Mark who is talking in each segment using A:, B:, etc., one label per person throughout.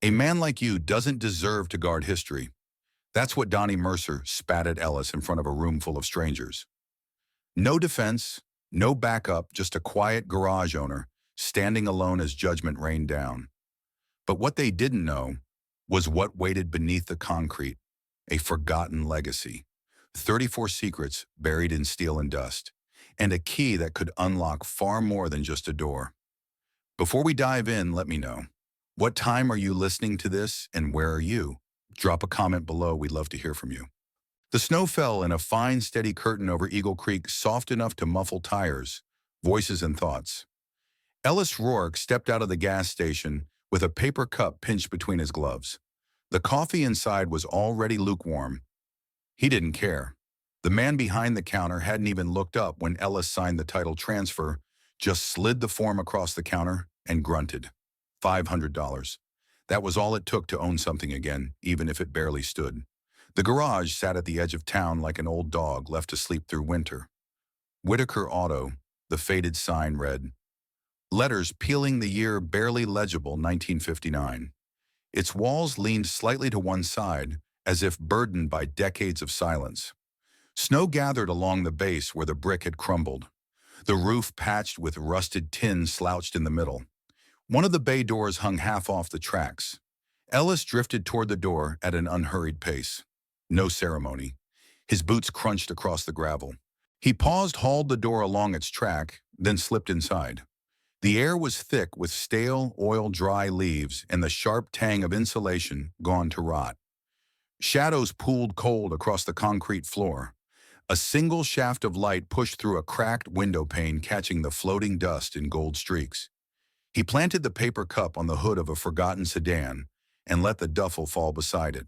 A: A man like you doesn't deserve to guard history. That's what Donnie Mercer spat at Ellis in front of a room full of strangers. No defense, no backup, just a quiet garage owner standing alone as judgment rained down. But what they didn't know was what waited beneath the concrete, a forgotten legacy. 34 secrets buried in steel and dust, and a key that could unlock far more than just a door. Before we dive in, let me know. What time are you listening to this and where are you? Drop a comment below, we'd love to hear from you. The snow fell in a fine, steady curtain over Eagle Creek, soft enough to muffle tires, voices, and thoughts. Ellis Rourke stepped out of the gas station with a paper cup pinched between his gloves. The coffee inside was already lukewarm. He didn't care. The man behind the counter hadn't even looked up when Ellis signed the title transfer, just slid the form across the counter and grunted. $500. That was all it took to own something again, even if it barely stood. The garage sat at the edge of town like an old dog left to sleep through winter. Whitaker Auto, the faded sign read. Letters peeling the year barely legible, 1959. Its walls leaned slightly to one side, as if burdened by decades of silence. Snow gathered along the base where the brick had crumbled. The roof patched with rusted tin slouched in the middle. One of the bay doors hung half off the tracks. Ellis drifted toward the door at an unhurried pace. No ceremony. His boots crunched across the gravel. He paused, hauled the door along its track, then slipped inside. The air was thick with stale, oil-dry leaves and the sharp tang of insulation gone to rot. Shadows pooled cold across the concrete floor. A single shaft of light pushed through a cracked window pane, catching the floating dust in gold streaks. He planted the paper cup on the hood of a forgotten sedan and let the duffel fall beside it.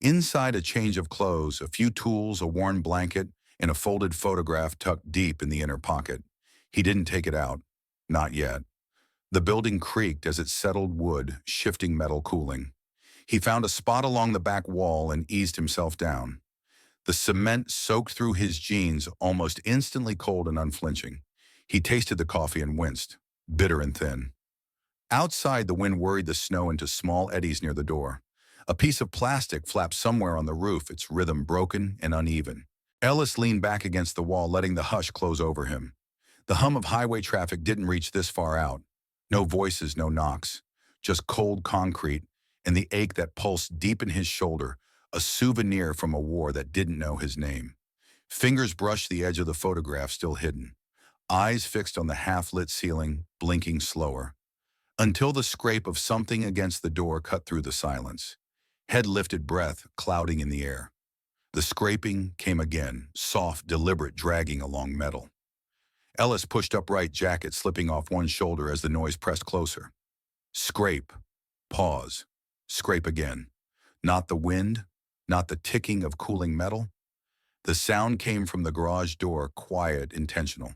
A: Inside, a change of clothes, a few tools, a worn blanket, and a folded photograph tucked deep in the inner pocket. He didn't take it out. Not yet. The building creaked as it settled wood, shifting metal cooling. He found a spot along the back wall and eased himself down. The cement soaked through his jeans, almost instantly cold and unflinching. He tasted the coffee and winced, bitter and thin. Outside, the wind worried the snow into small eddies near the door. A piece of plastic flapped somewhere on the roof, its rhythm broken and uneven. Ellis leaned back against the wall, letting the hush close over him. The hum of highway traffic didn't reach this far out. No voices, no knocks. Just cold concrete and the ache that pulsed deep in his shoulder, a souvenir from a war that didn't know his name. Fingers brushed the edge of the photograph, still hidden. Eyes fixed on the half-lit ceiling, blinking slower. Until the scrape of something against the door cut through the silence. Head lifted, breath clouding in the air. The scraping came again, soft, deliberate, dragging along metal. Ellis pushed upright, jacket slipping off one shoulder as the noise pressed closer. Scrape. Pause. Scrape again. Not the wind, not the ticking of cooling metal. The sound came from the garage door, quiet, intentional.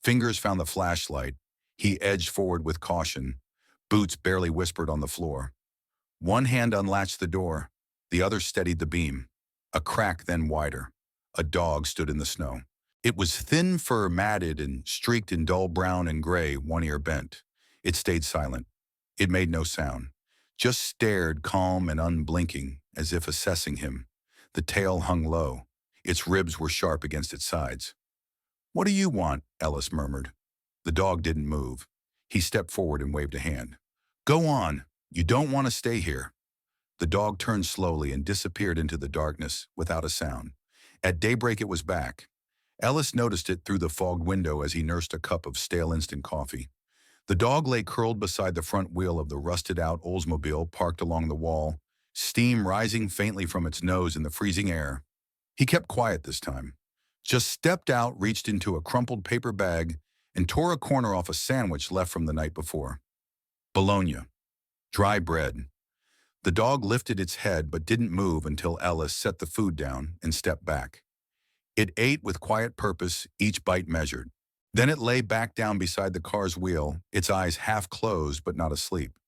A: Fingers found the flashlight. He edged forward with caution. Boots barely whispered on the floor. One hand unlatched the door. The other steadied the beam. A crack, then wider. A dog stood in the snow. It was thin fur, matted and streaked in dull brown and gray, one ear bent. It stayed silent. It made no sound. Just stared, calm and unblinking, as if assessing him. The tail hung low. Its ribs were sharp against its sides. "What do you want?" Ellis murmured. The dog didn't move. He stepped forward and waved a hand. "Go on. You don't want to stay here." The dog turned slowly and disappeared into the darkness without a sound. At daybreak it was back. Ellis noticed it through the fogged window as he nursed a cup of stale instant coffee. The dog lay curled beside the front wheel of the rusted-out Oldsmobile parked along the wall, steam rising faintly from its nose in the freezing air. He kept quiet this time. Just stepped out, reached into a crumpled paper bag, and tore a corner off a sandwich left from the night before. Bologna. Dry bread. The dog lifted its head but didn't move until Ellis set the food down and stepped back. It ate with quiet purpose, each bite measured. Then it lay back down beside the car's wheel, its eyes half closed but not asleep.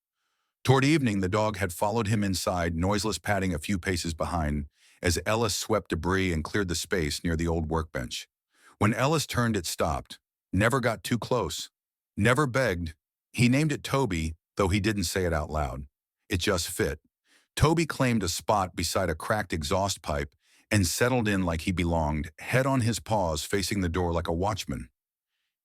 A: Toward evening, the dog had followed him inside, noiseless, padding a few paces behind, as Ellis swept debris and cleared the space near the old workbench. When Ellis turned, it stopped. Never got too close. Never begged. He named it Toby, though he didn't say it out loud. It just fit. Toby claimed a spot beside a cracked exhaust pipe and settled in like he belonged, head on his paws facing the door like a watchman.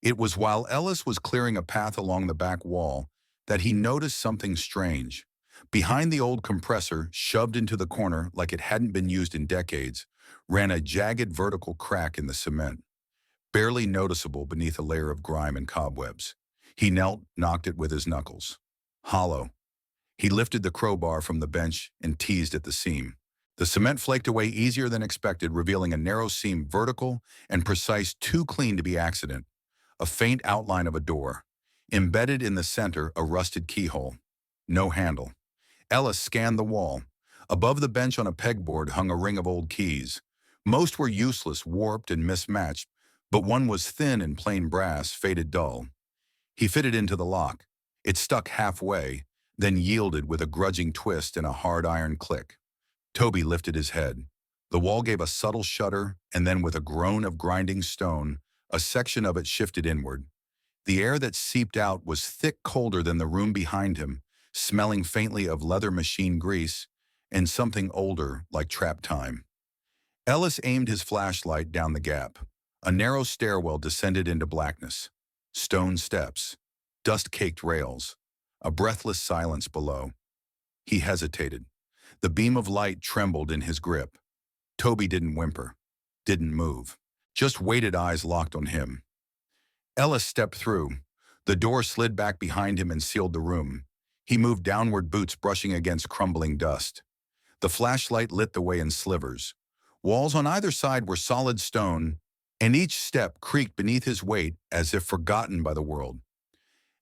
A: It was while Ellis was clearing a path along the back wall that he noticed something strange. Behind the old compressor, shoved into the corner like it hadn't been used in decades, ran a jagged vertical crack in the cement, barely noticeable beneath a layer of grime and cobwebs. He knelt, knocked it with his knuckles. Hollow. He lifted the crowbar from the bench and teased at the seam. The cement flaked away easier than expected, revealing a narrow seam vertical and precise, too clean to be accident. A faint outline of a door. Embedded in the center, a rusted keyhole. No handle. Ellis scanned the wall. Above the bench on a pegboard hung a ring of old keys. Most were useless, warped, and mismatched, but one was thin and plain brass, faded dull. He fitted into the lock. It stuck halfway, then yielded with a grudging twist and a hard iron click. Toby lifted his head. The wall gave a subtle shudder, and then with a groan of grinding stone, a section of it shifted inward. The air that seeped out was thick, colder than the room behind him, smelling faintly of leather machine grease and something older, like trap time. Ellis aimed his flashlight down the gap. A narrow stairwell descended into blackness. Stone steps, dust-caked rails, a breathless silence below. He hesitated. The beam of light trembled in his grip. Toby didn't whimper, didn't move, just waited, eyes locked on him. Ellis stepped through. The door slid back behind him and sealed the room. He moved downward, boots brushing against crumbling dust. The flashlight lit the way in slivers. Walls on either side were solid stone, and each step creaked beneath his weight as if forgotten by the world.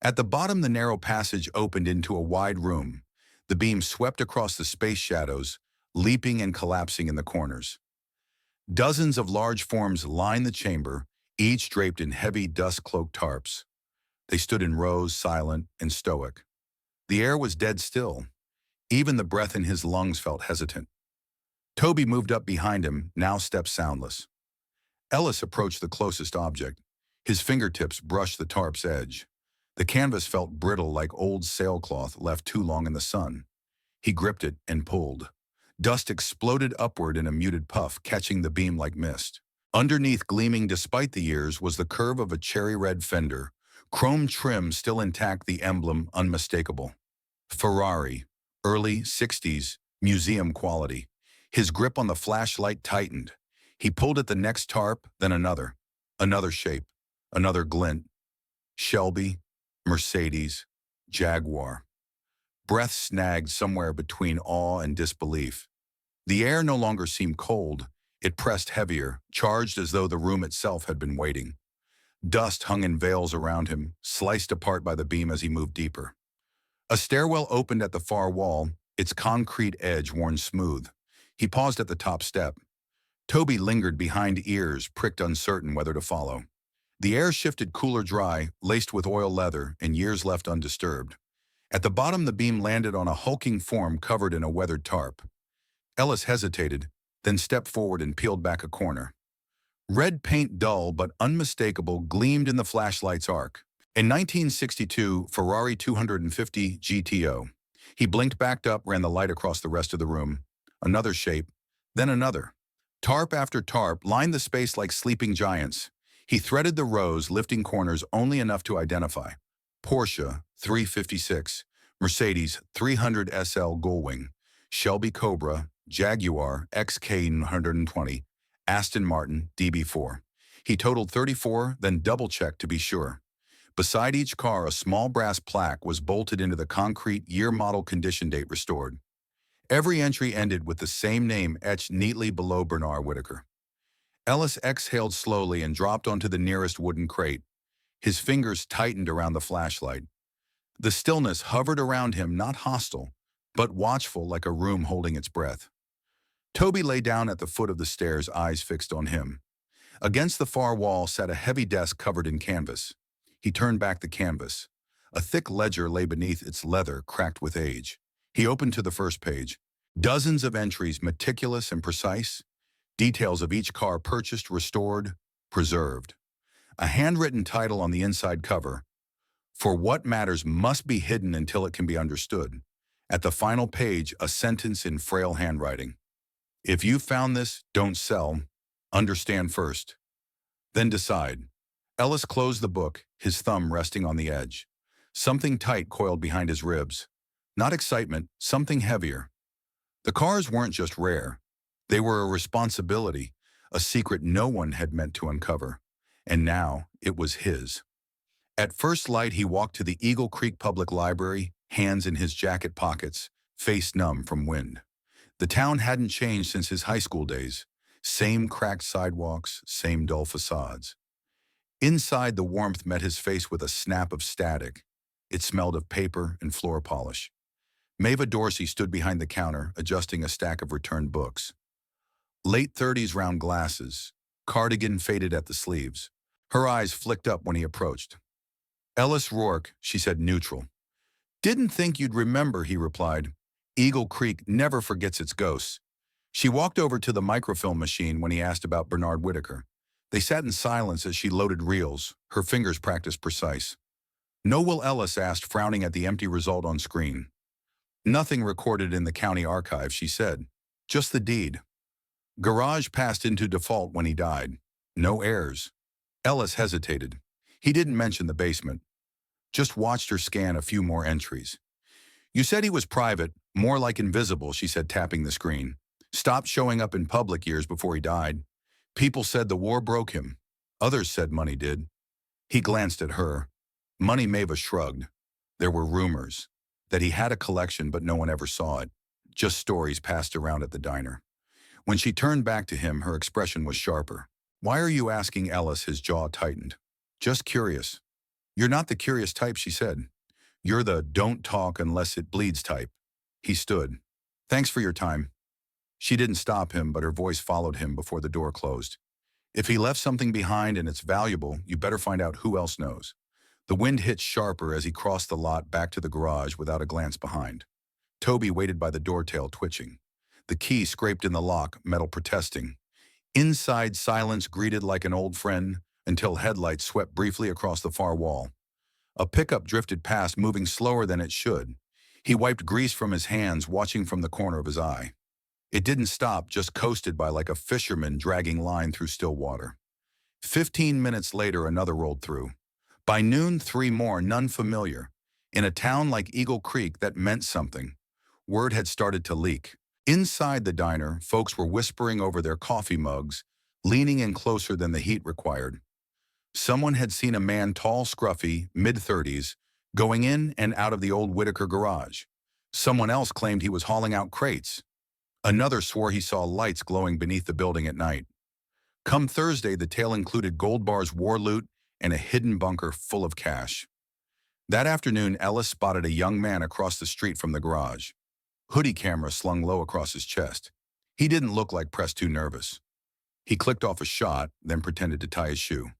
A: At the bottom, the narrow passage opened into a wide room. The beam swept across the space shadows, leaping and collapsing in the corners. Dozens of large forms lined the chamber, each draped in heavy, dust-cloaked tarps. They stood in rows, silent and stoic. The air was dead still. Even the breath in his lungs felt hesitant. Toby moved up behind him, now stepped soundless. Ellis approached the closest object. His fingertips brushed the tarp's edge. The canvas felt brittle, like old sailcloth left too long in the sun. He gripped it and pulled. Dust exploded upward in a muted puff, catching the beam like mist. Underneath, gleaming despite the years, was the curve of a cherry-red fender, chrome trim still intact, the emblem unmistakable. Ferrari, early 60s, museum quality. His grip on the flashlight tightened. He pulled at the next tarp, then another. Another shape, another glint. Shelby, Mercedes, Jaguar. Breath snagged somewhere between awe and disbelief. The air no longer seemed cold. It pressed heavier, charged as though the room itself had been waiting. Dust hung in veils around him, sliced apart by the beam as he moved deeper. A stairwell opened at the far wall, its concrete edge worn smooth. He paused at the top step. Toby lingered behind, ears pricked, uncertain whether to follow. The air shifted cooler, dry, laced with oil leather, and years left undisturbed. At the bottom, the beam landed on a hulking form covered in a weathered tarp. Ellis hesitated, then stepped forward and peeled back a corner. Red paint, dull but unmistakable, gleamed in the flashlight's arc. In 1962, Ferrari 250 GTO. He blinked, backed up, ran the light across the rest of the room. Another shape, then another. Tarp after tarp lined the space like sleeping giants. He threaded the rows, lifting corners only enough to identify. Porsche 356, Mercedes 300 SL Gullwing, Shelby Cobra, Jaguar XK120, Aston Martin DB4. He totaled 34, then double-checked to be sure. Beside each car, a small brass plaque was bolted into the concrete, year, model, condition date restored. Every entry ended with the same name etched neatly below: Bernard Whitaker. Ellis exhaled slowly and dropped onto the nearest wooden crate. His fingers tightened around the flashlight. The stillness hovered around him, not hostile, but watchful, like a room holding its breath. Toby lay down at the foot of the stairs, eyes fixed on him. Against the far wall sat a heavy desk covered in canvas. He turned back the canvas. A thick ledger lay beneath, its leather cracked with age. He opened to the first page. Dozens of entries, meticulous and precise. Details of each car purchased, restored, preserved. A handwritten title on the inside cover: "For what matters must be hidden until it can be understood." At the final page, a sentence in frail handwriting. If you found this, don't sell. Understand first. Then decide. Ellis closed the book, his thumb resting on the edge. Something tight coiled behind his ribs. Not excitement, something heavier. The cars weren't just rare. They were a responsibility, a secret no one had meant to uncover. And now, it was his. At first light, he walked to the Eagle Creek Public Library, hands in his jacket pockets, face numb from wind. The town hadn't changed since his high school days. Same cracked sidewalks, same dull facades. Inside, the warmth met his face with a snap of static. It smelled of paper and floor polish. Mava Dorsey stood behind the counter, adjusting a stack of returned books. Late 30s round glasses, cardigan faded at the sleeves. Her eyes flicked up when he approached. Ellis Rourke, she said neutral. Didn't think you'd remember, he replied. Eagle Creek never forgets its ghosts. She walked over to the microfilm machine when he asked about Bernard Whitaker. They sat in silence as she loaded reels, her fingers practiced precise. No, Will Ellis asked, frowning at the empty result on screen. Nothing recorded in the county archive, she said. Just the deed. Garage passed into default when he died. No heirs. Ellis hesitated. He didn't mention the basement. Just watched her scan a few more entries. You said he was private, more like invisible, she said, tapping the screen. Stopped showing up in public years before he died. People said the war broke him. Others said money did. He glanced at her. Money. Mava shrugged. There were rumors that he had a collection, but no one ever saw it. Just stories passed around at the diner. When she turned back to him, her expression was sharper. Why are you asking, Ellis? His jaw tightened. Just curious. You're not the curious type, she said. You're the don't talk unless it bleeds type. He stood. Thanks for your time. She didn't stop him, but her voice followed him before the door closed. If he left something behind and it's valuable, you better find out who else knows. The wind hit sharper as he crossed the lot back to the garage without a glance behind. Toby waited by the door tail, twitching. The key scraped in the lock, metal protesting. Inside, silence greeted like an old friend until headlights swept briefly across the far wall. A pickup drifted past, moving slower than it should. He wiped grease from his hands, watching from the corner of his eye. It didn't stop, just coasted by like a fisherman dragging line through still water. 15 minutes later, another rolled through. By noon, 3 more, none familiar. In a town like Eagle Creek, that meant something. Word had started to leak. Inside the diner, folks were whispering over their coffee mugs, leaning in closer than the heat required. Someone had seen a man, tall, scruffy, mid-30s, going in and out of the old Whitaker garage. Someone else claimed he was hauling out crates. Another swore he saw lights glowing beneath the building at night. Come Thursday, the tale included Gold Bar's war loot and a hidden bunker full of cash. That afternoon, Ellis spotted a young man across the street from the garage. Hoodie camera slung low across his chest. He didn't look like pressed too nervous. He clicked off a shot, then pretended to tie his shoe.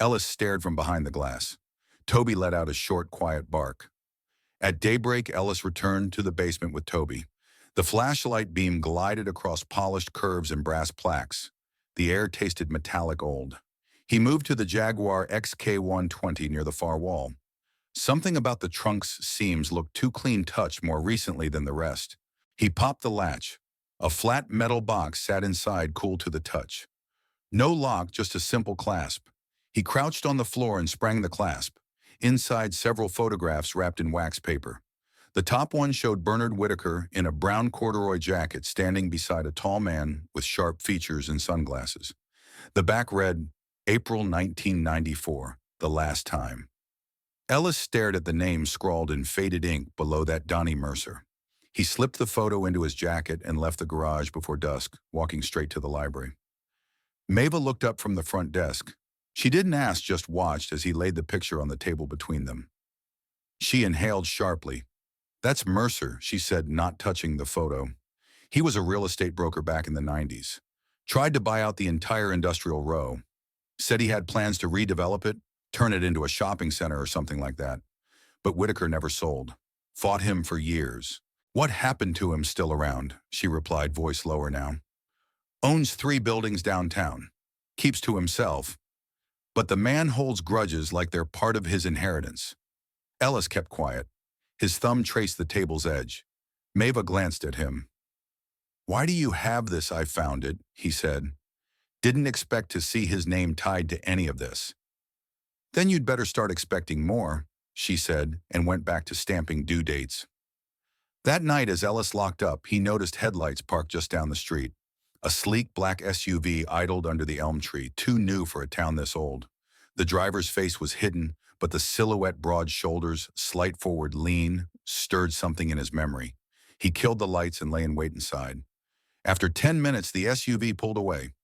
A: Ellis stared from behind the glass. Toby let out a short, quiet bark. At daybreak, Ellis returned to the basement with Toby. The flashlight beam glided across polished curves and brass plaques. The air tasted metallic old. He moved to the Jaguar XK120 near the far wall. Something about the trunk's seams looked too clean-touched more recently than the rest. He popped the latch. A flat metal box sat inside, cool to the touch. No lock, just a simple clasp. He crouched on the floor and sprang the clasp. Inside, several photographs wrapped in wax paper. The top one showed Bernard Whitaker in a brown corduroy jacket standing beside a tall man with sharp features and sunglasses. The back read, April 1994, the last time. Ellis stared at the name scrawled in faded ink below that Donnie Mercer. He slipped the photo into his jacket and left the garage before dusk, walking straight to the library. Mava looked up from the front desk. She didn't ask, just watched as he laid the picture on the table between them. She inhaled sharply. That's Mercer, she said, not touching the photo. He was a real estate broker back in the 90s. Tried to buy out the entire industrial row. Said he had plans to redevelop it, turn it into a shopping center or something like that. But Whitaker never sold. Fought him for years. What happened to him? Still around, she replied, voice lower now. Owns 3 buildings downtown. Keeps to himself. But the man holds grudges like they're part of his inheritance. Ellis kept quiet. His thumb traced the table's edge. Maeva glanced at him. "Why do you have this? I found it," he said. "Didn't expect to see his name tied to any of this." "Then you'd better start expecting more," she said, and went back to stamping due dates. That night, as Ellis locked up, he noticed headlights parked just down the street. A sleek black SUV idled under the elm tree, too new for a town this old. The driver's face was hidden, but the silhouette, broad shoulders, slight forward lean, stirred something in his memory. He killed the lights and lay in wait inside. After 10 minutes, the SUV pulled away.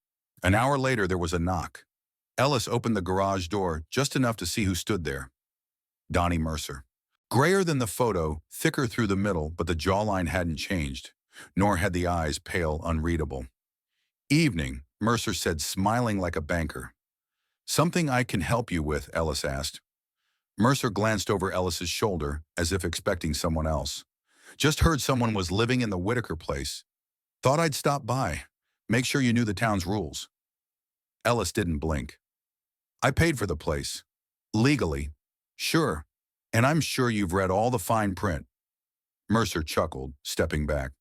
A: An hour later, there was a knock. Ellis opened the garage door just enough to see who stood there. Donnie Mercer. Grayer than the photo, thicker through the middle, but the jawline hadn't changed, nor had the eyes pale, unreadable. "Evening," Mercer said, smiling like a banker. "Something I can help you with?" Ellis asked. Mercer glanced over Ellis's shoulder, as if expecting someone else. "Just heard someone was living in the Whitaker place. Thought I'd stop by. Make sure you knew the town's rules." Ellis didn't blink. "I paid for the place. Legally. Sure. And I'm sure you've read all the fine print." Mercer chuckled, stepping back.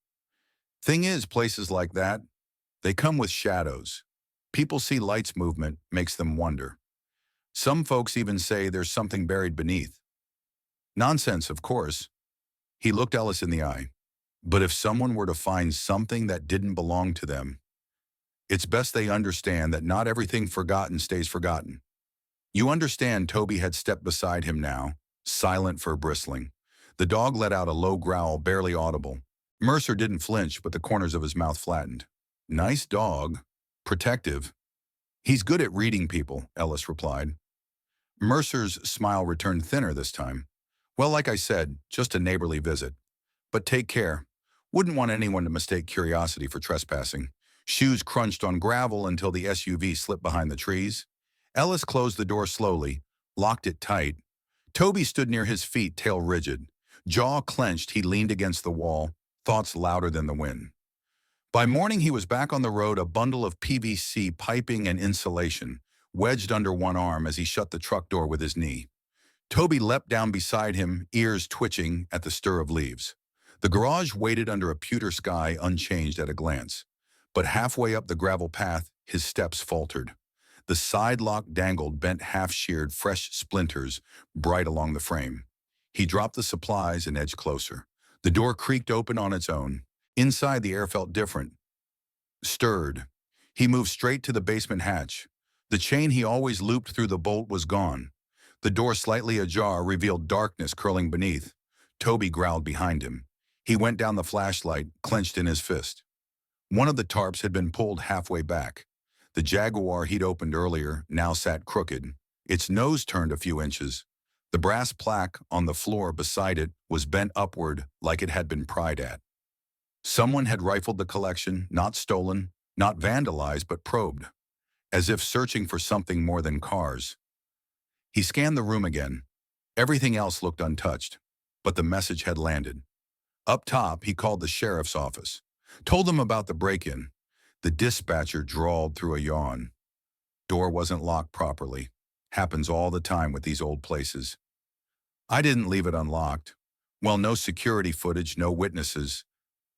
A: "Thing is, places like that, they come with shadows. People see lights movement, makes them wonder. Some folks even say there's something buried beneath. Nonsense, of course." He looked Ellis in the eye. "But if someone were to find something that didn't belong to them, it's best they understand that not everything forgotten stays forgotten. You understand." Toby had stepped beside him now, silent, fur bristling. The dog let out a low growl, barely audible. Mercer didn't flinch, but the corners of his mouth flattened. "Nice dog. Protective." "He's good at reading people," Ellis replied. Mercer's smile returned thinner this time. "Well, like I said, just a neighborly visit. But take care. Wouldn't want anyone to mistake curiosity for trespassing." Shoes crunched on gravel until the SUV slipped behind the trees. Ellis closed the door slowly, locked it tight. Toby stood near his feet, tail rigid. Jaw clenched, he leaned against the wall, thoughts louder than the wind. By morning, he was back on the road, a bundle of PVC piping and insulation, wedged under one arm as he shut the truck door with his knee. Toby leapt down beside him, ears twitching at the stir of leaves. The garage waited under a pewter sky, unchanged at a glance. But halfway up the gravel path, his steps faltered. The side lock dangled, bent, half-sheared, fresh splinters bright along the frame. He dropped the supplies and edged closer. The door creaked open on its own. Inside, the air felt different. Stirred. He moved straight to the basement hatch. The chain he always looped through the bolt was gone. The door, slightly ajar, revealed darkness curling beneath. Toby growled behind him. He went down the flashlight, clenched in his fist. One of the tarps had been pulled halfway back. The Jaguar he'd opened earlier now sat crooked, its nose turned a few inches. The brass plaque on the floor beside it was bent upward like it had been pried at. Someone had rifled the collection, not stolen, not vandalized, but probed, as if searching for something more than cars. He scanned the room again. Everything else looked untouched, but the message had landed. Up top, he called the sheriff's office, told them about the break-in. The dispatcher drawled through a yawn. Door wasn't locked properly. Happens all the time with these old places. "I didn't leave it unlocked." "Well, no security footage, no witnesses.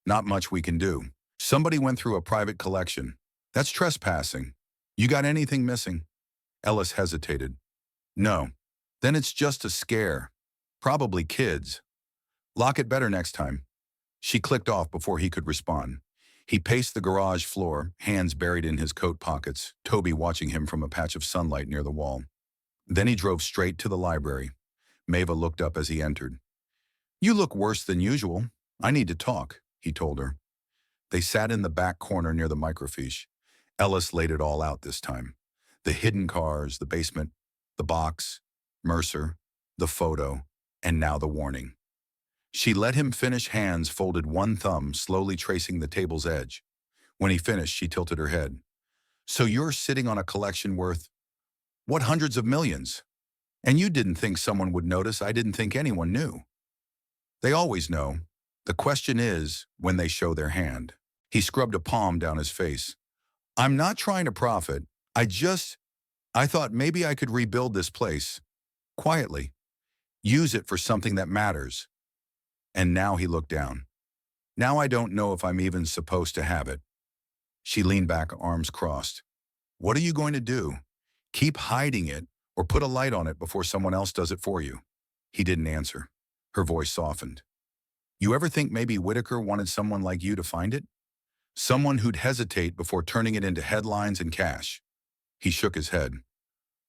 A: Not much we can do. Somebody went through a private collection. That's trespassing. You got anything missing?" Ellis hesitated. "No." "Then it's just a scare. Probably kids. Lock it better next time." She clicked off before he could respond. He paced the garage floor, hands buried in his coat pockets, Toby watching him from a patch of sunlight near the wall. Then he drove straight to the library. Maeva looked up as he entered. "You look worse than usual. I need to talk," he told her. They sat in the back corner near the microfiche. Ellis laid it all out this time. The hidden cars, the basement, the box, Mercer, the photo, and now the warning. She let him finish, hands folded, one thumb slowly tracing the table's edge. When he finished, she tilted her head. "So you're sitting on a collection worth, what, hundreds of millions? And you didn't think someone would notice. I didn't think anyone knew." "They always know. The question is when they show their hand." He scrubbed a palm down his face. "I'm not trying to profit. I thought maybe I could rebuild this place. Quietly. Use it for something that matters." And now he looked down. Now I don't know if I'm even supposed to have it. She leaned back, arms crossed. What are you going to do? Keep hiding it or put a light on it before someone else does it for you? He didn't answer. Her voice softened. You ever think maybe Whitaker wanted someone like you to find it? Someone who'd hesitate before turning it into headlines and cash. He shook his head.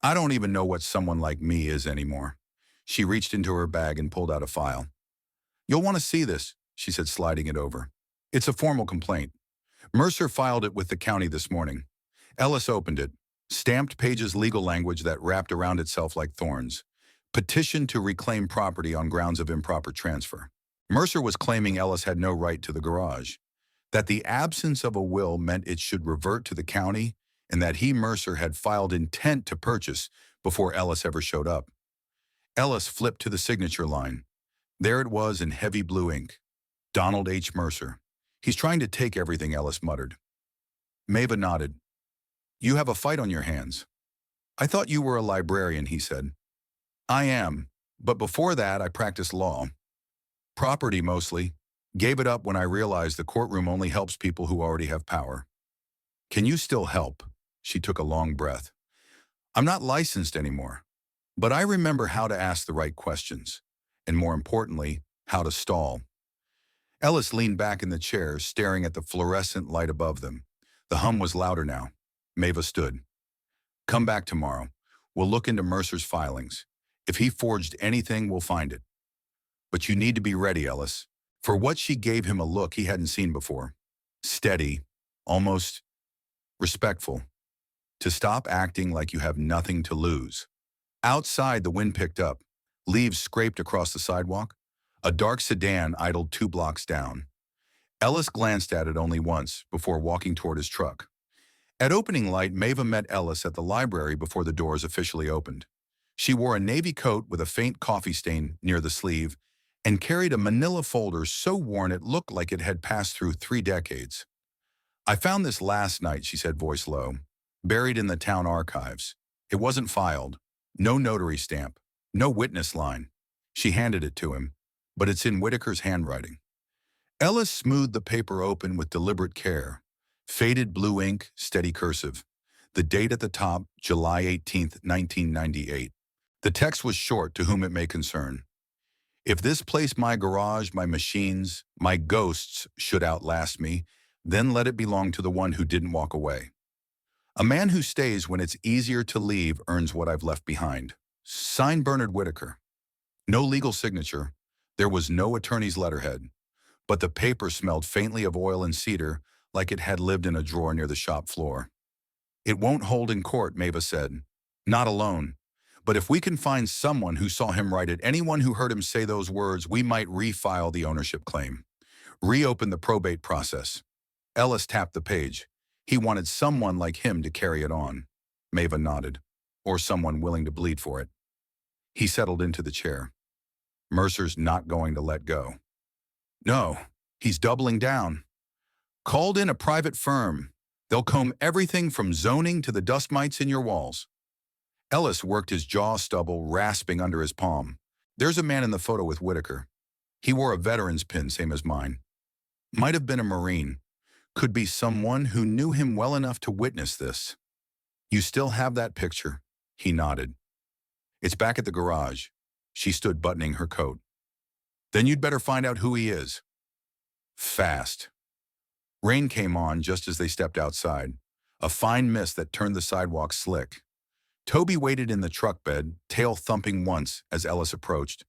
A: I don't even know what someone like me is anymore. She reached into her bag and pulled out a file. You'll want to see this, she said, sliding it over. It's a formal complaint. Mercer filed it with the county this morning. Ellis opened it, stamped pages legal language that wrapped around itself like thorns. Petition to reclaim property on grounds of improper transfer. Mercer was claiming Ellis had no right to the garage, that the absence of a will meant it should revert to the county, and that he, Mercer, had filed intent to purchase before Ellis ever showed up. Ellis flipped to the signature line. There it was in heavy blue ink. Donald H. Mercer. He's trying to take everything, Ellis muttered. Maeva nodded. You have a fight on your hands. I thought you were a librarian, he said. I am, but before that I practiced law. Property mostly. Gave it up when I realized the courtroom only helps people who already have power. Can you still help? She took a long breath. I'm not licensed anymore, but I remember how to ask the right questions, and more importantly, how to stall. Ellis leaned back in the chair, staring at the fluorescent light above them. The hum was louder now. Maeva stood. Come back tomorrow. We'll look into Mercer's filings. If he forged anything, we'll find it. But you need to be ready, Ellis. For what she gave him a look he hadn't seen before. Steady, almost respectful. To stop acting like you have nothing to lose. Outside, the wind picked up. Leaves scraped across the sidewalk. A dark sedan idled 2 blocks down. Ellis glanced at it only once before walking toward his truck. At opening light, Maeva met Ellis at the library before the doors officially opened. She wore a navy coat with a faint coffee stain near the sleeve and carried a manila folder so worn it looked like it had passed through 3 decades. I found this last night, she said, voice low, buried in the town archives. It wasn't filed. No notary stamp. No witness line. She handed it to him, but it's in Whitaker's handwriting. Ellis smoothed the paper open with deliberate care. Faded blue ink, steady cursive. The date at the top, July 18th, 1998. The text was short, to whom it may concern. If this place, my garage, my machines, my ghosts should outlast me, then let it belong to the one who didn't walk away. A man who stays when it's easier to leave earns what I've left behind. Signed Bernard Whitaker. No legal signature. There was no attorney's letterhead. But the paper smelled faintly of oil and cedar, like it had lived in a drawer near the shop floor. It won't hold in court, Maeva said. Not alone. But if we can find someone who saw him write it, anyone who heard him say those words, we might refile the ownership claim. Reopen the probate process. Ellis tapped the page. He wanted someone like him to carry it on. Maeva nodded. Or someone willing to bleed for it. He settled into the chair. Mercer's not going to let go. No, he's doubling down. Called in a private firm. They'll comb everything from zoning to the dust mites in your walls. Ellis worked his jaw stubble, rasping under his palm. There's a man in the photo with Whitaker. He wore a veteran's pin, same as mine. Might have been a Marine. Could be someone who knew him well enough to witness this. You still have that picture? He nodded. It's back at the garage. She stood buttoning her coat. Then you'd better find out who he is. Fast. Rain came on just as they stepped outside, a fine mist that turned the sidewalk slick. Toby waited in the truck bed, tail thumping once as Ellis approached.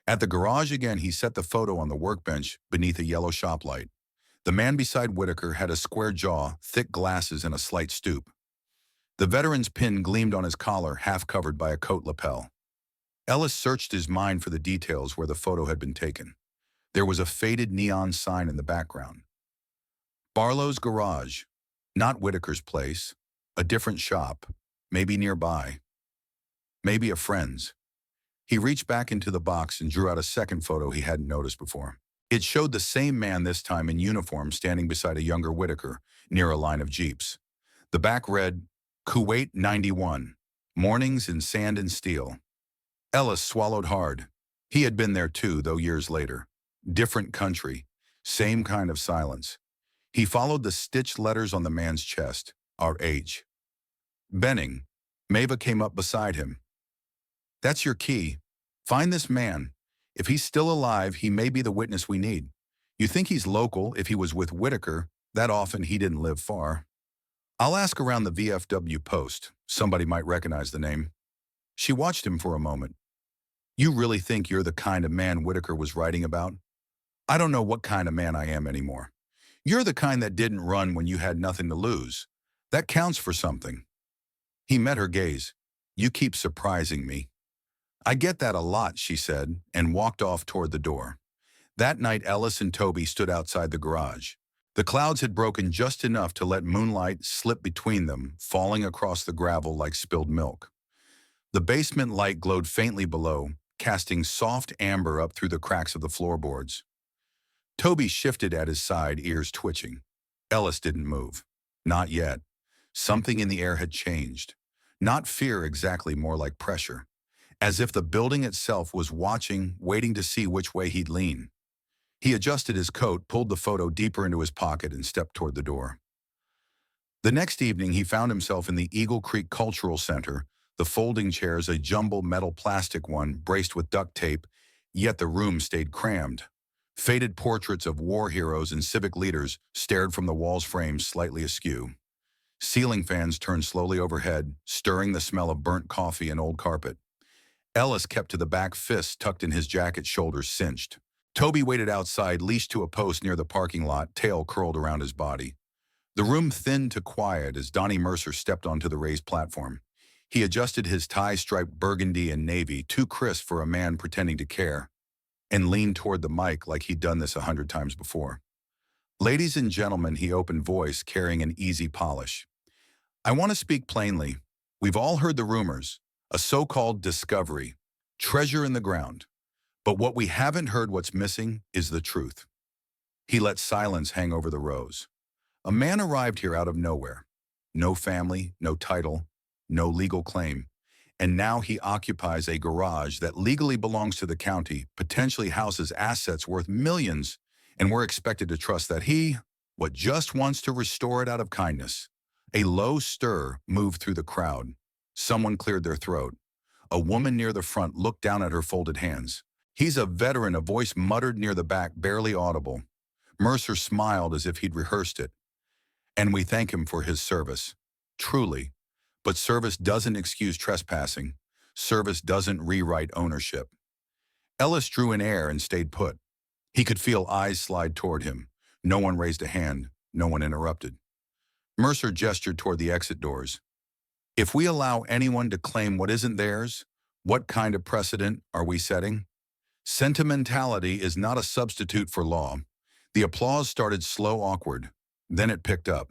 A: At the garage again, he set the photo on the workbench beneath a yellow shop light. The man beside Whitaker had a square jaw, thick glasses, and a slight stoop. The veteran's pin gleamed on his collar, half covered by a coat lapel. Ellis searched his mind for the details where the photo had been taken. There was a faded neon sign in the background. Barlow's Garage, not Whitaker's place, a different shop, maybe nearby, maybe a friend's. He reached back into the box and drew out a second photo he hadn't noticed before. It showed the same man, this time in uniform, standing beside a younger Whitaker near a line of jeeps. The back read, Kuwait 91, Mornings in Sand and Steel. Ellis swallowed hard. He had been there too, though years later. Different country. Same kind of silence. He followed the stitched letters on the man's chest, R.H. Benning. Maeva came up beside him. That's your key. Find this man. If he's still alive, he may be the witness we need. You think he's local if he was with Whitaker. That often he didn't live far. I'll ask around the VFW post. Somebody might recognize the name. She watched him for a moment. You really think you're the kind of man Whitaker was writing about? I don't know what kind of man I am anymore. You're the kind that didn't run when you had nothing to lose. That counts for something. He met her gaze. You keep surprising me. I get that a lot, she said, and walked off toward the door. That night, Ellis and Toby stood outside the garage. The clouds had broken just enough to let moonlight slip between them, falling across the gravel like spilled milk. The basement light glowed faintly below, casting soft amber up through the cracks of the floorboards. Toby shifted at his side, ears twitching. Ellis didn't move. Not yet. Something in the air had changed. Not fear exactly, more like pressure. As if the building itself was watching, waiting to see which way he'd lean. He adjusted his coat, pulled the photo deeper into his pocket, and stepped toward the door. The next evening, he found himself in the Eagle Creek Cultural Center, the folding chairs a jumbled metal plastic one braced with duct tape, yet the room stayed crammed. Faded portraits of war heroes and civic leaders stared from the wall's frames slightly askew. Ceiling fans turned slowly overhead, stirring the smell of burnt coffee and old carpet. Ellis kept to the back, fists tucked in his jacket, shoulders cinched. Toby waited outside, leashed to a post near the parking lot, tail curled around his body. The room thinned to quiet as Donnie Mercer stepped onto the raised platform. He adjusted his tie-striped burgundy and navy, too crisp for a man pretending to care, and leaned toward the mic like he'd done this 100 times before. Ladies and gentlemen, he opened, voice carrying an easy polish. I want to speak plainly. We've all heard the rumors, a so-called discovery, treasure in the ground. But what we haven't heard, what's missing, is the truth. He let silence hang over the rows. A man arrived here out of nowhere. No family, no title, no legal claim. And now he occupies a garage that legally belongs to the county, potentially houses assets worth millions, and we're expected to trust that he, what just wants to restore it out of kindness. A low stir moved through the crowd. Someone cleared their throat. A woman near the front looked down at her folded hands. He's a veteran, a voice muttered near the back, barely audible. Mercer smiled as if he'd rehearsed it. And we thank him for his service. Truly. But service doesn't excuse trespassing. Service doesn't rewrite ownership. Ellis drew in air and stayed put. He could feel eyes slide toward him. No one raised a hand. No one interrupted. Mercer gestured toward the exit doors. If we allow anyone to claim what isn't theirs, what kind of precedent are we setting? Sentimentality is not a substitute for law. The applause started slow, awkward. Then it picked up.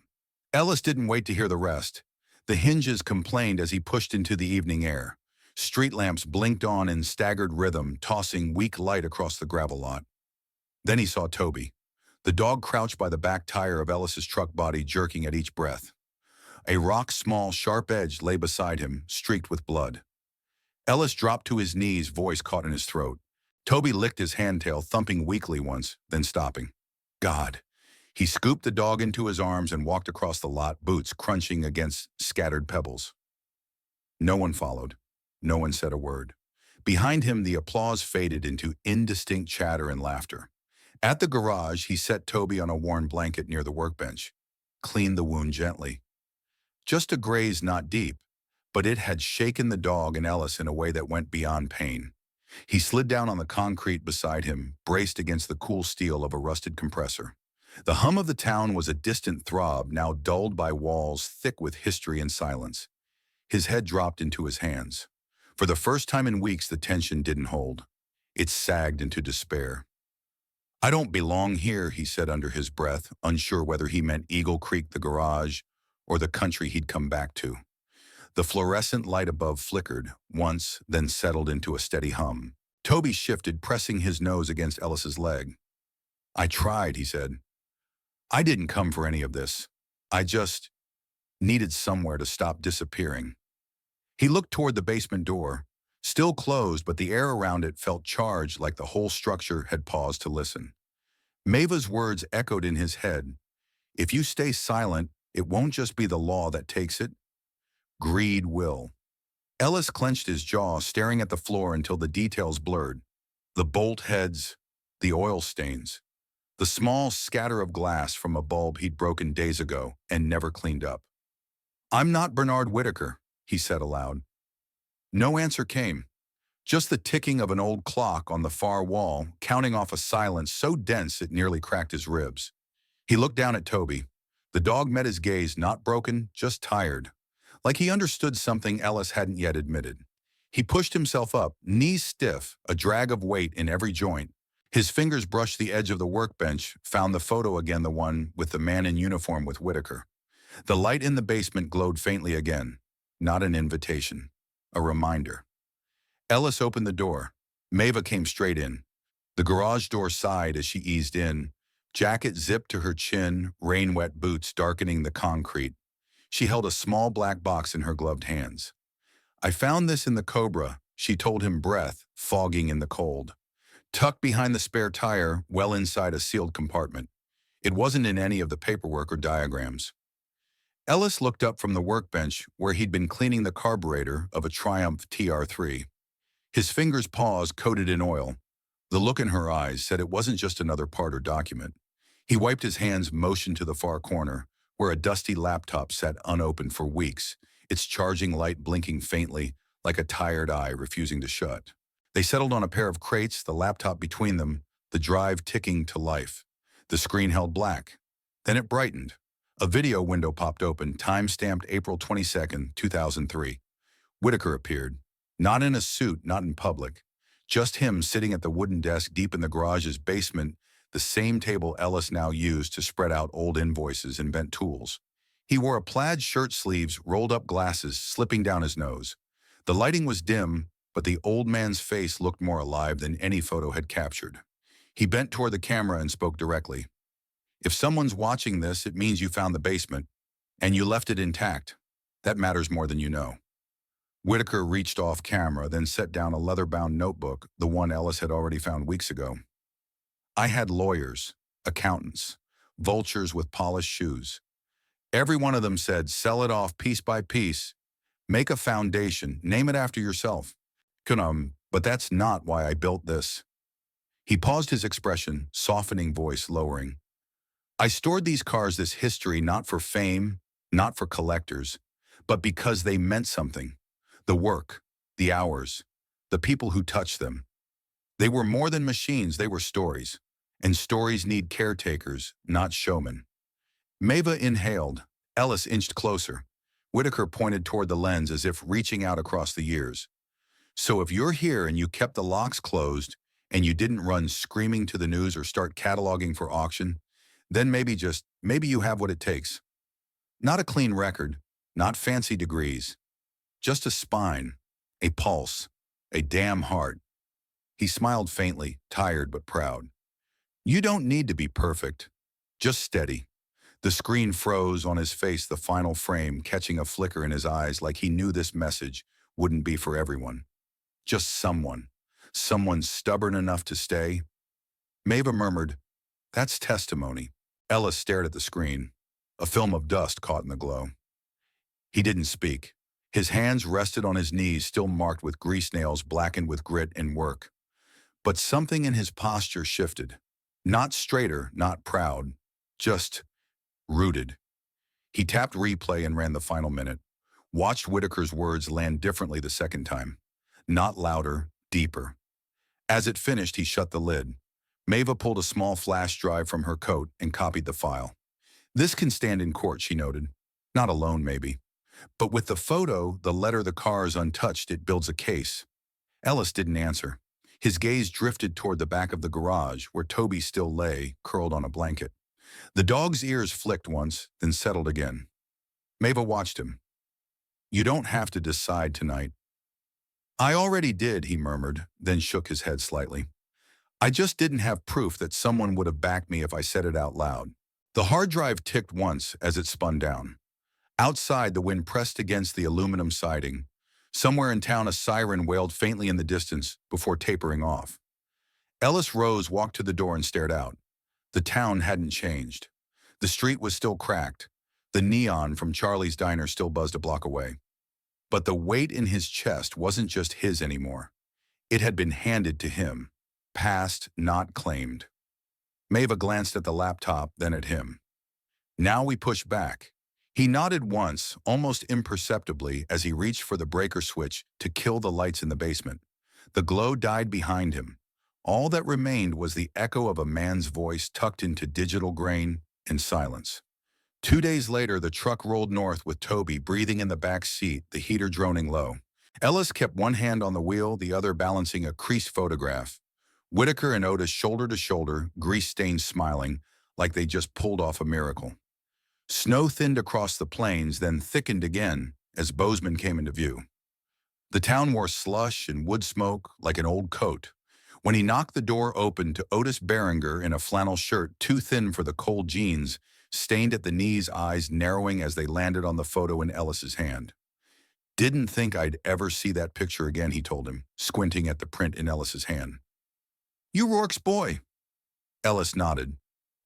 A: Ellis didn't wait to hear the rest. The hinges complained as he pushed into the evening air. Street lamps blinked on in staggered rhythm, tossing weak light across the gravel lot. Then he saw Toby. The dog crouched by the back tire of Ellis's truck body, jerking at each breath. A rock-small, sharp edge lay beside him, streaked with blood. Ellis dropped to his knees, voice caught in his throat. Toby licked his handtail, thumping weakly once, then stopping. God. He scooped the dog into his arms and walked across the lot, boots crunching against scattered pebbles. No one followed. No one said a word. Behind him, the applause faded into indistinct chatter and laughter. At the garage, he set Toby on a worn blanket near the workbench. Cleaned the wound gently. Just a graze, not deep, but it had shaken the dog and Ellis in a way that went beyond pain. He slid down on the concrete beside him, braced against the cool steel of a rusted compressor. The hum of the town was a distant throb, now dulled by walls thick with history and silence. His head dropped into his hands. For the first time in weeks, the tension didn't hold. It sagged into despair. I don't belong here, he said under his breath, unsure whether he meant Eagle Creek, the garage, or the country he'd come back to. The fluorescent light above flickered once, then settled into a steady hum. Toby shifted, pressing his nose against Ellis's leg. I tried, he said. I didn't come for any of this. I just needed somewhere to stop disappearing. He looked toward the basement door, still closed, but the air around it felt charged, like the whole structure had paused to listen. Maeva's words echoed in his head. If you stay silent, it won't just be the law that takes it. Greed will. Ellis clenched his jaw, staring at the floor until the details blurred. The bolt heads, the oil stains, the small scatter of glass from a bulb he'd broken days ago and never cleaned up. "I'm not Bernard Whitaker," he said aloud. No answer came. Just the ticking of an old clock on the far wall, counting off a silence so dense it nearly cracked his ribs. He looked down at Toby. The dog met his gaze, not broken, just tired. Like he understood something Ellis hadn't yet admitted. He pushed himself up, knees stiff, a drag of weight in every joint. His fingers brushed the edge of the workbench, found the photo again, the one with the man in uniform with Whitaker. The light in the basement glowed faintly again. Not an invitation. A reminder. Ellis opened the door. Maeva came straight in. The garage door sighed as she eased in, jacket zipped to her chin, rain-wet boots darkening the concrete. She held a small black box in her gloved hands. "I found this in the Cobra," she told him, breath fogging in the cold. Tucked behind the spare tire, well inside a sealed compartment. It wasn't in any of the paperwork or diagrams. Ellis looked up from the workbench where he'd been cleaning the carburetor of a Triumph TR3. His fingers' paws coated in oil. The look in her eyes said it wasn't just another part or document. He wiped his hands, motioned to the far corner, where a dusty laptop sat unopened for weeks, its charging light blinking faintly, like a tired eye refusing to shut. They settled on a pair of crates, the laptop between them, the drive ticking to life. The screen held black. Then it brightened. A video window popped open, time-stamped April 22nd, 2003. Whitaker appeared. Not in a suit, not in public. Just him sitting at the wooden desk deep in the garage's basement, the same table Ellis now used to spread out old invoices and bent tools. He wore a plaid shirt sleeves, rolled-up glasses slipping down his nose. The lighting was dim, but the old man's face looked more alive than any photo had captured. He bent toward the camera and spoke directly. "If someone's watching this, it means you found the basement, and you left it intact. That matters more than you know." Whitaker reached off camera, then set down a leather-bound notebook, the one Ellis had already found weeks ago. "I had lawyers, accountants, vultures with polished shoes. Every one of them said, sell it off piece by piece, make a foundation, name it after yourself. But that's not why I built this." He paused, his expression, softening, voice lowering. "I stored these cars, this history, not for fame, not for collectors, but because they meant something. The work, the hours, the people who touched them. They were more than machines, they were stories. And stories need caretakers, not showmen." Maeva inhaled. Ellis inched closer. Whitaker pointed toward the lens as if reaching out across the years. "So if you're here and you kept the locks closed and you didn't run screaming to the news or start cataloging for auction, then maybe you have what it takes. Not a clean record, not fancy degrees. Just a spine, a pulse, a damn heart." He smiled faintly, tired but proud. "You don't need to be perfect. Just steady." The screen froze on his face, the final frame catching a flicker in his eyes, like he knew this message wouldn't be for everyone. Just someone. Someone stubborn enough to stay. Maeva murmured, "That's testimony." Ellis stared at the screen. A film of dust caught in the glow. He didn't speak. His hands rested on his knees, still marked with grease nails blackened with grit and work. But something in his posture shifted. Not straighter, not proud, just rooted. He tapped replay and ran the final minute. Watched Whitaker's words land differently the second time. Not louder, deeper. As it finished, he shut the lid. Maeva pulled a small flash drive from her coat and copied the file. "This can stand in court," she noted. "Not alone, maybe. But with the photo, the letter, the cars untouched, it builds a case." Ellis didn't answer. His gaze drifted toward the back of the garage, where Toby still lay, curled on a blanket. The dog's ears flicked once, then settled again. Maeva watched him. "You don't have to decide tonight." "I already did," he murmured, then shook his head slightly. "I just didn't have proof that someone would have backed me if I said it out loud." The hard drive ticked once as it spun down. Outside, the wind pressed against the aluminum siding. Somewhere in town, a siren wailed faintly in the distance before tapering off. Ellis rose, walked to the door, and stared out. The town hadn't changed. The street was still cracked. The neon from Charlie's diner still buzzed a block away. But the weight in his chest wasn't just his anymore. It had been handed to him. Passed, not claimed. Maeva glanced at the laptop, then at him. Now we pushed back. He nodded once, almost imperceptibly, as he reached for the breaker switch to kill the lights in the basement. The glow died behind him. All that remained was the echo of a man's voice tucked into digital grain and silence. 2 days later, the truck rolled north with Toby breathing in the back seat, the heater droning low. Ellis kept one hand on the wheel, the other balancing a creased photograph. Whitaker and Otis shoulder to shoulder, grease-stained smiling, like they just pulled off a miracle. Snow thinned across the plains, then thickened again as Bozeman came into view. The town wore slush and wood smoke like an old coat. When he knocked the door open to Otis Barringer in a flannel shirt too thin for the cold jeans, stained at the knees, eyes narrowing as they landed on the photo in Ellis's hand. "Didn't think I'd ever see that picture again," he told him, squinting at the print in Ellis's hand. "You Rourke's boy." Ellis nodded.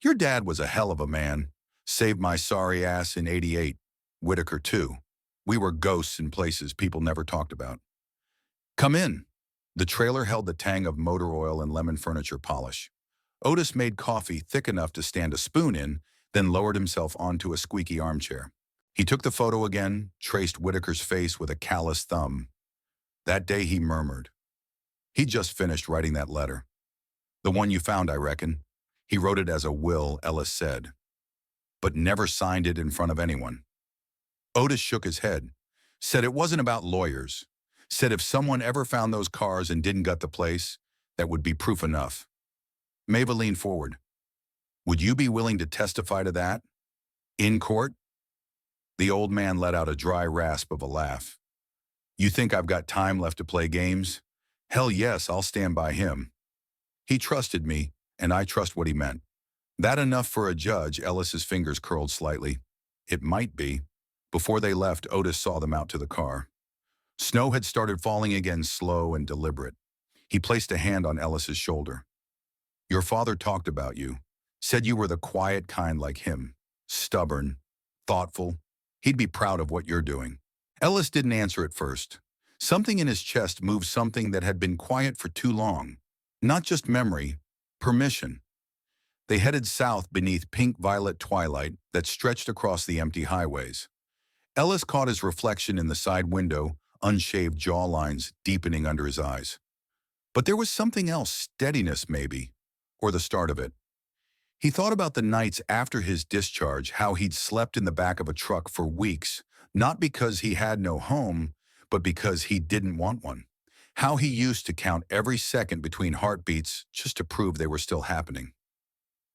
A: "Your dad was a hell of a man. Saved my sorry ass in '88. Whitaker, too. We were ghosts in places people never talked about." "Come in." The trailer held the tang of motor oil and lemon furniture polish. Otis made coffee thick enough to stand a spoon in, then lowered himself onto a squeaky armchair. He took the photo again, traced Whitaker's face with a callous thumb. That day he murmured. He'd just finished writing that letter. "The one you found, I reckon." He wrote it as a will, Ellis said, but never signed it in front of anyone. Otis shook his head, said it wasn't about lawyers, said if someone ever found those cars and didn't gut the place, that would be proof enough. Maeva leaned forward. "Would you be willing to testify to that? In court?" The old man let out a dry rasp of a laugh. "You think I've got time left to play games? Hell yes, I'll stand by him. He trusted me, and I trust what he meant." "That enough for a judge?" Ellis's fingers curled slightly. "It might be." Before they left, Otis saw them out to the car. Snow had started falling again, slow and deliberate. He placed a hand on Ellis's shoulder. "Your father talked about you. Said you were the quiet kind like him. Stubborn, thoughtful. He'd be proud of what you're doing." Ellis didn't answer at first. Something in his chest moved, something that had been quiet for too long. Not just memory, permission. They headed south beneath pink-violet twilight that stretched across the empty highways. Ellis caught his reflection in the side window, unshaved jawlines deepening under his eyes. But there was something else, steadiness maybe, or the start of it. He thought about the nights after his discharge, how he'd slept in the back of a truck for weeks, not because he had no home, but because he didn't want one. How he used to count every second between heartbeats just to prove they were still happening.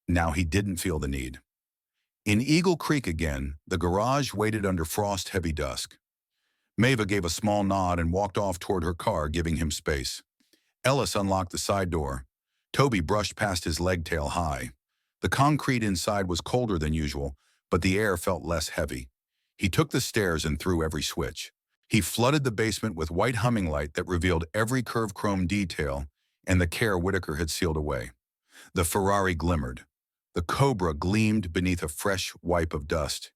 A: Now he didn't feel the need. In Eagle Creek again, the garage waited under frost-heavy dusk. Maeva gave a small nod and walked off toward her car, giving him space. Ellis unlocked the side door. Toby brushed past his leg tail high. The concrete inside was colder than usual, but the air felt less heavy. He took the stairs and threw every switch. He flooded the basement with white humming light that revealed every curved chrome detail and the care Whitaker had sealed away. The Ferrari glimmered. The Cobra gleamed beneath a fresh wipe of dust.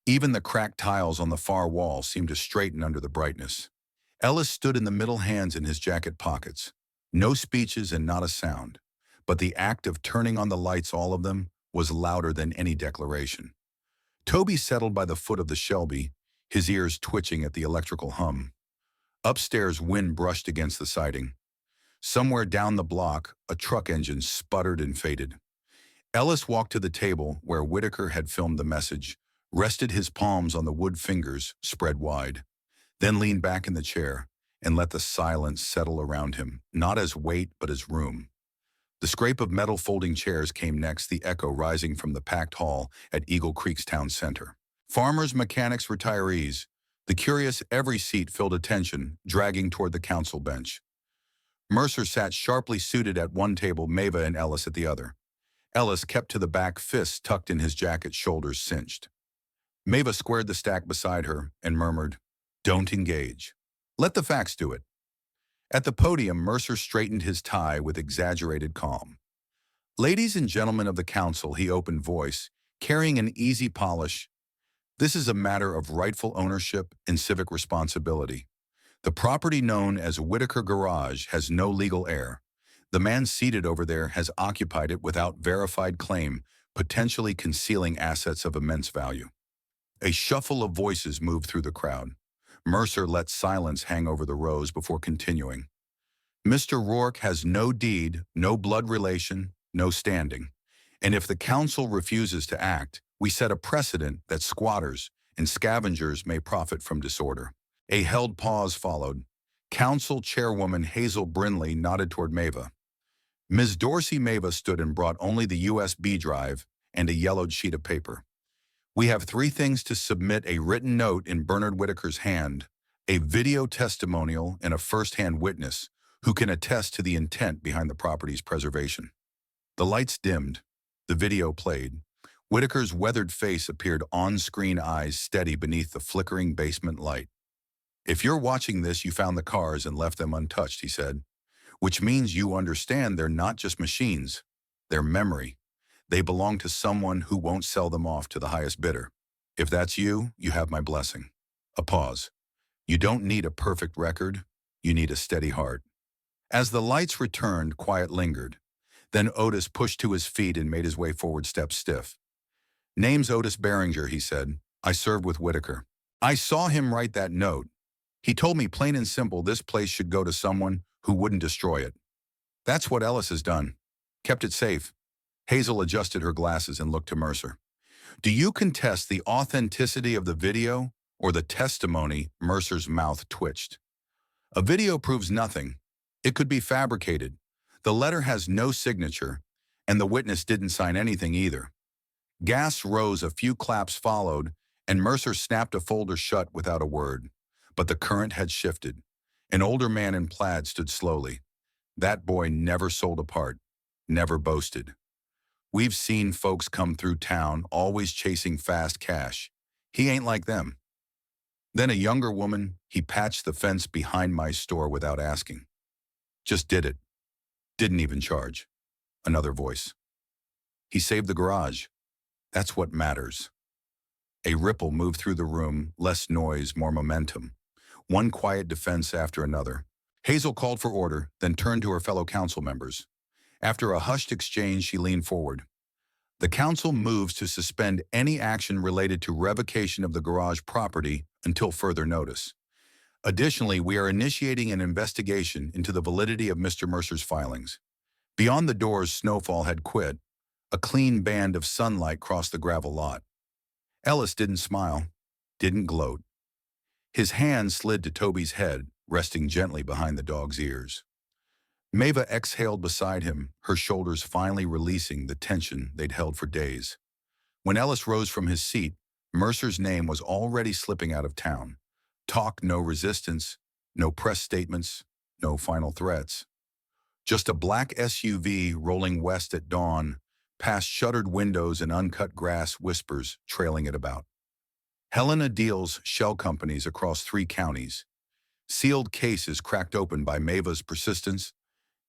A: Even the cracked tiles on the far wall seemed to straighten under the brightness. Ellis stood in the middle, hands in his jacket pockets. No speeches and not a sound. But the act of turning on the lights, all of them, was louder than any declaration. Toby settled by the foot of the Shelby, his ears twitching at the electrical hum. Upstairs, wind brushed against the siding. Somewhere down the block, a truck engine sputtered and faded. Ellis walked to the table where Whitaker had filmed the message, rested his palms on the wood fingers spread wide, then leaned back in the chair and let the silence settle around him, not as weight but as room. The scrape of metal folding chairs came next, the echo rising from the packed hall at Eagle Creek's town center. Farmers, mechanics, retirees. The curious, every seat filled attention, dragging toward the council bench. Mercer sat sharply suited at one table, Maeva and Ellis at the other. Ellis kept to the back, fists tucked in his jacket, shoulders cinched. Maeva squared the stack beside her and murmured, "Don't engage. Let the facts do it." At the podium, Mercer straightened his tie with exaggerated calm. Ladies and gentlemen of the council, he opened voice, carrying an easy polish. This is a matter of rightful ownership and civic responsibility. The property known as Whitaker Garage has no legal heir. The man seated over there has occupied it without verified claim, potentially concealing assets of immense value. A shuffle of voices moved through the crowd. Mercer let silence hang over the rows before continuing. Mr. Rourke has no deed, no blood relation, no standing. And if the council refuses to act, we set a precedent that squatters and scavengers may profit from disorder. A held pause followed. Council Chairwoman Hazel Brinley nodded toward Mava. Ms. Dorsey Mava stood and brought only the USB drive and a yellowed sheet of paper. We have three things to submit: a written note in Bernard Whitaker's hand, a video testimonial, and a first-hand witness who can attest to the intent behind the property's preservation. The lights dimmed. The video played. Whitaker's weathered face appeared on-screen, eyes steady beneath the flickering basement light. If you're watching this, you found the cars and left them untouched, he said, which means you understand they're not just machines. They're memory. They belong to someone who won't sell them off to the highest bidder. If that's you, you have my blessing. A pause. You don't need a perfect record. You need a steady heart. As the lights returned, quiet lingered. Then Otis pushed to his feet and made his way forward, steps stiff. Name's Otis Beringer, he said. I served with Whitaker. I saw him write that note. He told me plain and simple this place should go to someone who wouldn't destroy it. That's what Ellis has done. Kept it safe. Hazel adjusted her glasses and looked to Mercer. Do you contest the authenticity of the video or the testimony? Mercer's mouth twitched. A video proves nothing. It could be fabricated. The letter has no signature, and the witness didn't sign anything either. Gasps rose, a few claps followed, and Mercer snapped a folder shut without a word. But the current had shifted. An older man in plaid stood slowly. That boy never sold a part, never boasted. We've seen folks come through town always chasing fast cash. He ain't like them. Then a younger woman, he patched the fence behind my store without asking. Just did it. Didn't even charge. Another voice. He saved the garage. That's what matters. A ripple moved through the room, less noise, more momentum. One quiet defense after another. Hazel called for order, then turned to her fellow council members. After a hushed exchange, she leaned forward. The council moves to suspend any action related to revocation of the garage property until further notice. Additionally, we are initiating an investigation into the validity of Mr. Mercer's filings. Beyond the doors, snowfall had quit. A clean band of sunlight crossed the gravel lot. Ellis didn't smile, didn't gloat. His hand slid to Toby's head, resting gently behind the dog's ears. Mava exhaled beside him, her shoulders finally releasing the tension they'd held for days. When Ellis rose from his seat, Mercer's name was already slipping out of town. Talk, no resistance, no press statements, no final threats. Just a black SUV rolling west at dawn, past shuttered windows and uncut grass, whispers trailing it about. Helena deals shell companies across 3 counties. Sealed cases cracked open by Mava's persistence,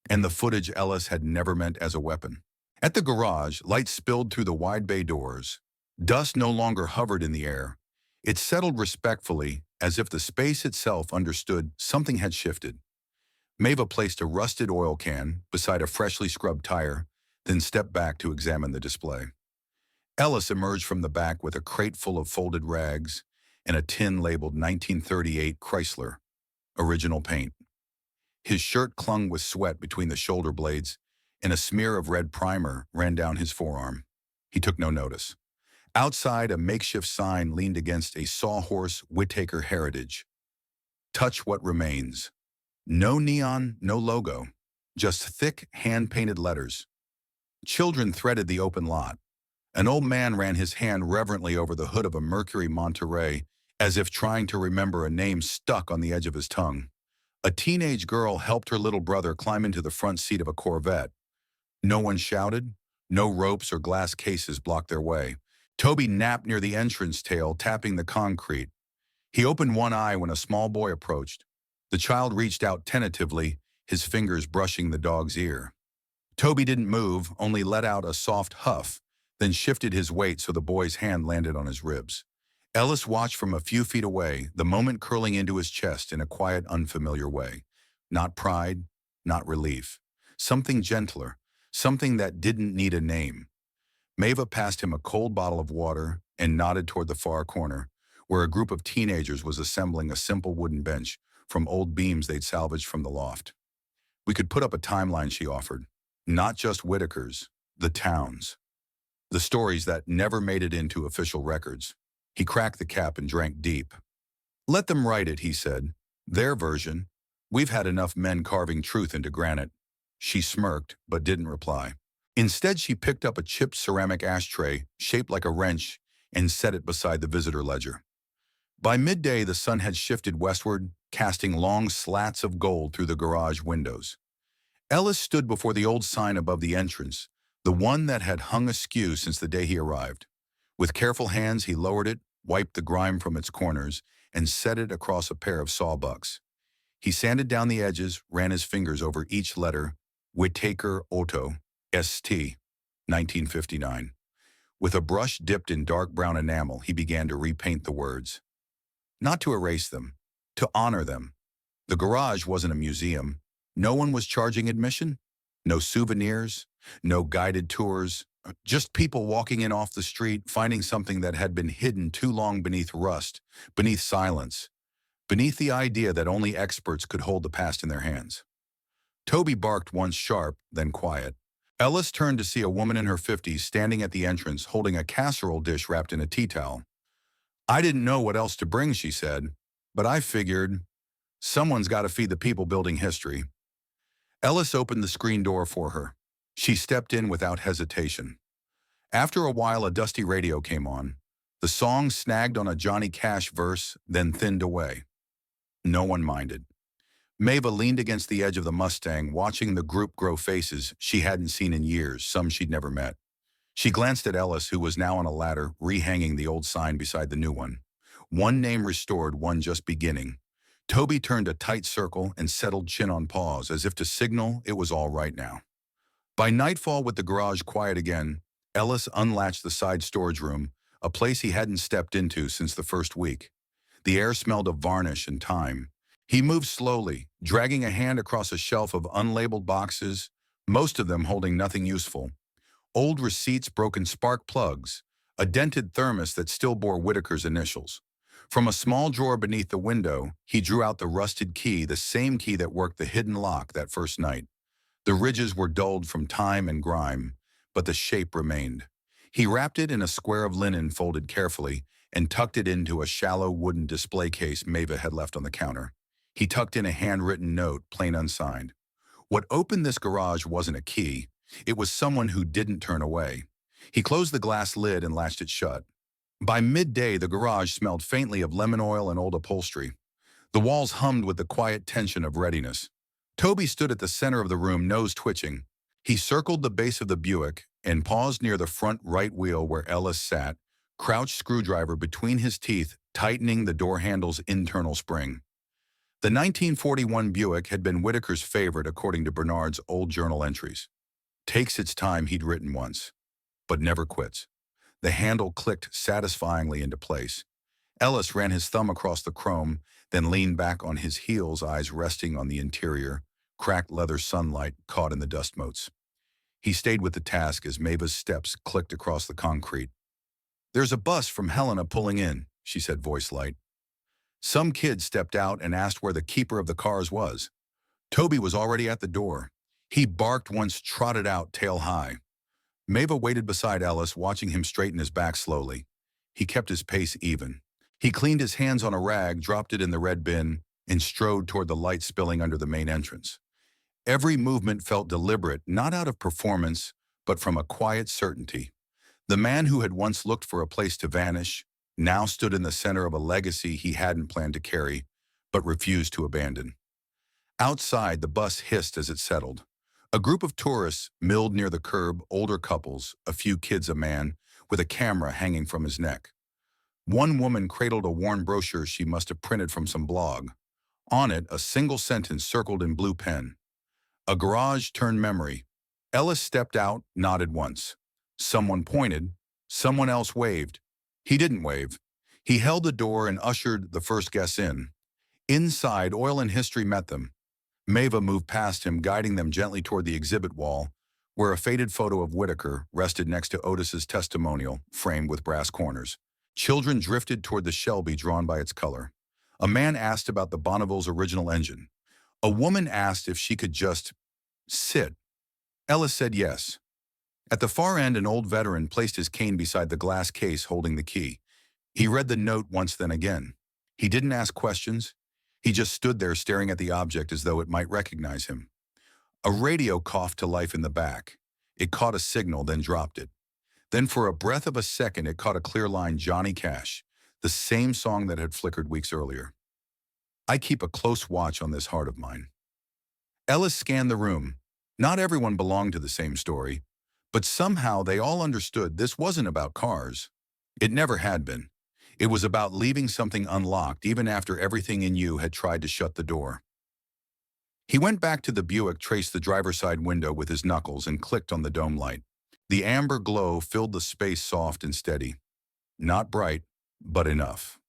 A: and the footage Ellis had never meant as a weapon. At the garage, light spilled through the wide bay doors. Dust no longer hovered in the air. It settled respectfully, as if the space itself understood something had shifted. Mava placed a rusted oil can beside a freshly scrubbed tire, then stepped back to examine the display. Ellis emerged from the back with a crate full of folded rags and a tin labeled 1938 Chrysler, original paint. His shirt clung with sweat between the shoulder blades, and a smear of red primer ran down his forearm. He took no notice. Outside, a makeshift sign leaned against a sawhorse Whitaker heritage. Touch what remains. No neon, no logo, just thick, hand-painted letters. Children threaded the open lot. An old man ran his hand reverently over the hood of a Mercury Monterey, as if trying to remember a name stuck on the edge of his tongue. A teenage girl helped her little brother climb into the front seat of a Corvette. No one shouted. No ropes or glass cases blocked their way. Toby napped near the entrance tail, tapping the concrete. He opened one eye when a small boy approached. The child reached out tentatively, his fingers brushing the dog's ear. Toby didn't move, only let out a soft huff, then shifted his weight so the boy's hand landed on his ribs. Ellis watched from a few feet away, the moment curling into his chest in a quiet, unfamiliar way. Not pride, not relief. Something gentler, something that didn't need a name. Mava passed him a cold bottle of water and nodded toward the far corner, where a group of teenagers was assembling a simple wooden bench from old beams they'd salvaged from the loft. We could put up a timeline, she offered. Not just Whitaker's, the town's. The stories that never made it into official records. He cracked the cap and drank deep. Let them write it, he said. Their version. We've had enough men carving truth into granite. She smirked, but didn't reply. Instead, she picked up a chipped ceramic ashtray, shaped like a wrench, and set it beside the visitor ledger. By midday, the sun had shifted westward, casting long slats of gold through the garage windows. Ellis stood before the old sign above the entrance, the one that had hung askew since the day he arrived. With careful hands, he lowered it, wiped the grime from its corners, and set it across a pair of sawbucks. He sanded down the edges, ran his fingers over each letter, Whitaker Otto, St. 1959. With a brush dipped in dark brown enamel, he began to repaint the words. Not to erase them, to honor them. The garage wasn't a museum. No one was charging admission. No souvenirs, no guided tours, just people walking in off the street, finding something that had been hidden too long beneath rust, beneath silence, beneath the idea that only experts could hold the past in their hands. Toby barked once sharp, then quiet. Ellis turned to see a woman in her 50s standing at the entrance holding a casserole dish wrapped in a tea towel. I didn't know what else to bring, she said, but I figured someone's got to feed the people building history. Ellis opened the screen door for her. She stepped in without hesitation. After a while, a dusty radio came on. The song snagged on a Johnny Cash verse, then thinned away. No one minded. Mava leaned against the edge of the Mustang, watching the group grow faces she hadn't seen in years, some she'd never met. She glanced at Ellis, who was now on a ladder, rehanging the old sign beside the new one. One name restored, one just beginning. Toby turned a tight circle and settled chin on paws, as if to signal it was all right now. By nightfall, with the garage quiet again, Ellis unlatched the side storage room, a place he hadn't stepped into since the first week. The air smelled of varnish and time. He moved slowly, dragging a hand across a shelf of unlabeled boxes, most of them holding nothing useful. Old receipts, broken spark plugs, a dented thermos that still bore Whitaker's initials. From a small drawer beneath the window, he drew out the rusted key, the same key that worked the hidden lock that first night. The ridges were dulled from time and grime, but the shape remained. He wrapped it in a square of linen folded carefully and tucked it into a shallow wooden display case Mava had left on the counter. He tucked in a handwritten note, plain unsigned. What opened this garage wasn't a key. It was someone who didn't turn away. He closed the glass lid and latched it shut. By midday, the garage smelled faintly of lemon oil and old upholstery. The walls hummed with the quiet tension of readiness. Toby stood at the center of the room, nose twitching. He circled the base of the Buick and paused near the front right wheel where Ellis sat, crouched, screwdriver between his teeth, tightening the door handle's internal spring. The 1941 Buick had been Whitaker's favorite according to Bernard's old journal entries. Takes its time, he'd written once, but never quits. The handle clicked satisfyingly into place. Ellis ran his thumb across the chrome, then leaned back on his heels, eyes resting on the interior, cracked leather sunlight caught in the dust motes. He stayed with the task as Mava's steps clicked across the concrete. There's a bus from Helena pulling in, she said, voice light. Some kid stepped out and asked where the keeper of the cars was. Toby was already at the door. He barked once, trotted out, tail high. Mava waited beside Ellis, watching him straighten his back slowly. He kept his pace even. He cleaned his hands on a rag, dropped it in the red bin, and strode toward the light spilling under the main entrance. Every movement felt deliberate, not out of performance, but from a quiet certainty. The man who had once looked for a place to vanish now stood in the center of a legacy he hadn't planned to carry, but refused to abandon. Outside, the bus hissed as it settled. A group of tourists milled near the curb, older couples, a few kids, a man, with a camera hanging from his neck. One woman cradled a worn brochure she must have printed from some blog. On it, a single sentence circled in blue pen. A garage turned memory. Ellis stepped out, nodded once. Someone pointed. Someone else waved. He didn't wave. He held the door and ushered the first guests in. Inside, Oil and History met them. Maeva moved past him, guiding them gently toward the exhibit wall, where a faded photo of Whitaker rested next to Otis's testimonial, framed with brass corners. Children drifted toward the Shelby drawn by its color. A man asked about the Bonneville's original engine. A woman asked if she could just sit. Ellis said yes. At the far end, an old veteran placed his cane beside the glass case holding the key. He read the note once, then again. He didn't ask questions. He just stood there staring at the object as though it might recognize him. A radio coughed to life in the back. It caught a signal, then dropped it. Then for a breath of a second, it caught a clear line, Johnny Cash, the same song that had flickered weeks earlier. I keep a close watch on this heart of mine. Ellis scanned the room. Not everyone belonged to the same story, but somehow they all understood this wasn't about cars. It never had been. It was about leaving something unlocked even after everything in you had tried to shut the door. He went back to the Buick, traced the driver's side window with his knuckles, and clicked on the dome light. The amber glow filled the space, soft and steady. Not bright, but enough.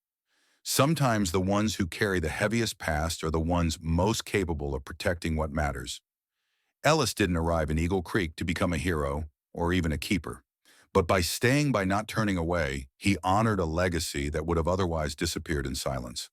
A: Sometimes the ones who carry the heaviest past are the ones most capable of protecting what matters. Ellis didn't arrive in Eagle Creek to become a hero or even a keeper. But by staying, by not turning away, he honored a legacy that would have otherwise disappeared in silence.